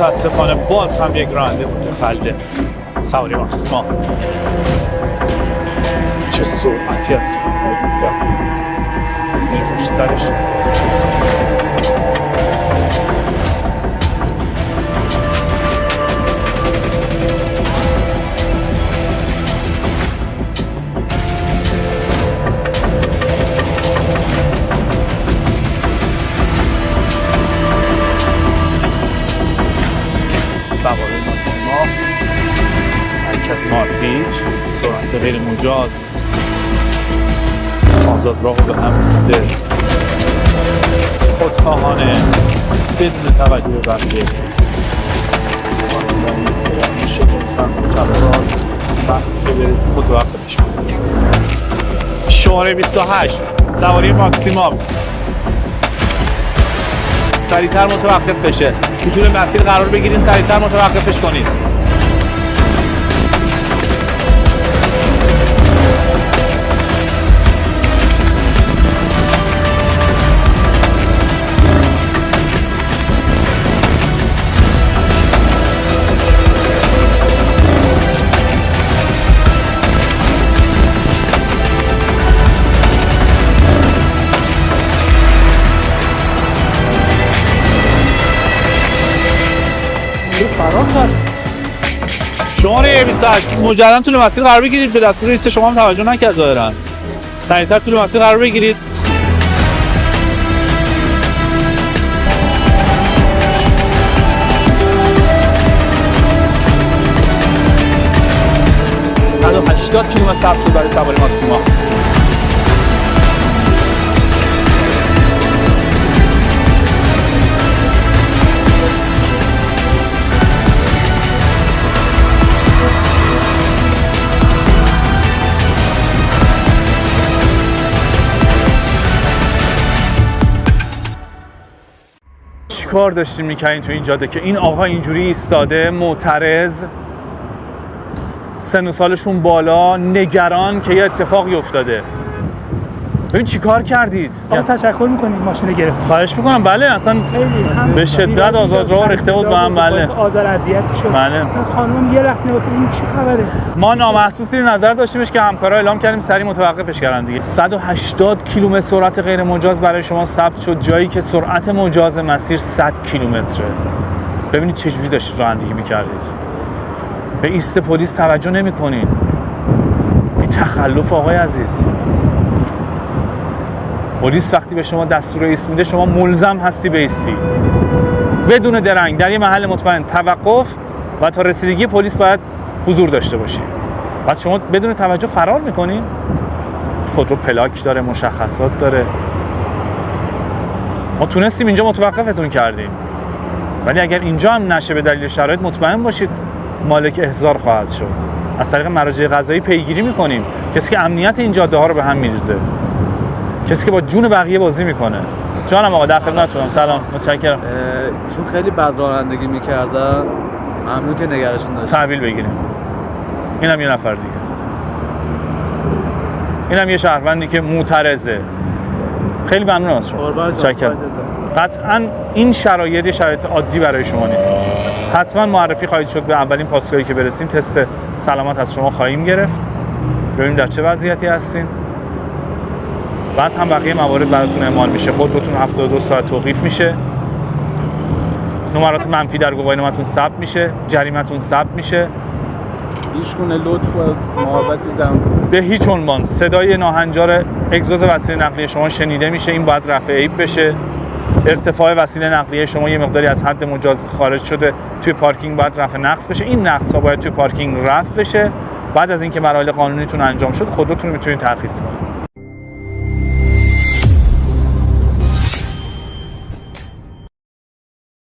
متاسفانه باز هم یک راننده متخلف سواری ماکسیما. چه سرعتی است بیشترش. سواری ماکسیما، حرکت مارپیچ، سرعت غیر مجاز، آزاد راه به هم بوده، خودخواهانه، بدون توجه به بقیه. متوقفش کنید. شماره 28 سواری ماکسیمام سریعتر متوقف بشه. بدون مسیر قرار بگیرید، سریعتر متوقفش کنید. شماره 28 مجددا طول مسیر قرار بگیرید. به دستور رئیس شما هم توجه نکرد ظاهرا. سریعتر طول مسیر قرار بگیرید. تا 80 کیلومتر ثبت شد برای سواری ماکسیما. کار داشتیم میکنیم تو این جاده که این آقا اینجوری ایستاده معترض، سن و سالشون بالا، نگران که یه اتفاقی افتاده. ببین چی کار کردید؟ آقا تشکر میکنید ماشین گرفت. خواهش میکنم. بله اصلا به شدت آزاد راه ریخته بود با هم. بله آزار اذیت شد. بله مثلا خانم یه لحظه نگاه این چه خبره؟ ما نامحسوسی رو نظر داشتیمش که همکارا اعلام کردیم سریع متوقفش کردن دیگه. 180 کیلومتر سرعت غیر مجاز برای شما ثبت شد، جایی که سرعت مجاز مسیر 100 کیلومتره. ببینید چه جوری داشتید رانندگی میکردید. به ایست پلیس توجه نمی‌کنید. این تخلف آقای عزیز. پلیس وقتی به شما دستور ایست میده شما ملزم هستی بایستی بدون درنگ در یه محل مطمئن توقف و تا رسیدگی پلیس باید حضور داشته باشی. بعد شما بدون توجه فرار میکنین. خودرو پلاک داره، مشخصات داره. ما تونستیم اینجا متوقفتون کردیم، ولی اگر اینجا هم نشه به دلیل شرایط مطمئن باشید مالک احضار خواهد شد. از طریق مراجع قضایی پیگیری میکنیم. کسی که امنیت این جاده ها رو به هم میریزه، کسی که با جون بقیه بازی میکنه. جانم آقا در خدمتتونم. سلام، متشکرم. چون خیلی بد رانندگی میکردن، ممنون که نگرشون داشتیم. تحویل بگیریم. اینم یه نفر دیگه. اینم یه شهروندی که معترضه. خیلی ممنون از شما. متشکرم. قطعاً این شرایط عادی برای شما نیست. حتما معرفی خواهید شد به اولین پاسگاهی که برسیم. تست سلامت از شما خواهیم گرفت. ببینیم در چه وضعیتی هستین. بعد هم بقیه موارد براتون اعمال میشه. خودتون 72 ساعت توقیف میشه. نمرات منفی در گواهینامه‌تون ثبت میشه. جریمه‌تون ثبت میشه. هیچگونه لطف و محبتی به هیچ عنوان صدای ناهنجار اگزوز وسیله نقلیه شما شنیده میشه. این باید رفع عیب بشه. ارتفاع وسیله نقلیه شما یه مقداری از حد مجاز خارج شده، توی پارکینگ باید رفع نقص بشه. این نقص‌ها باید توی پارکینگ رفع بشه. بعد از اینکه مراحل قانونیتون انجام شد خودتون میتونید ترخیص کنید.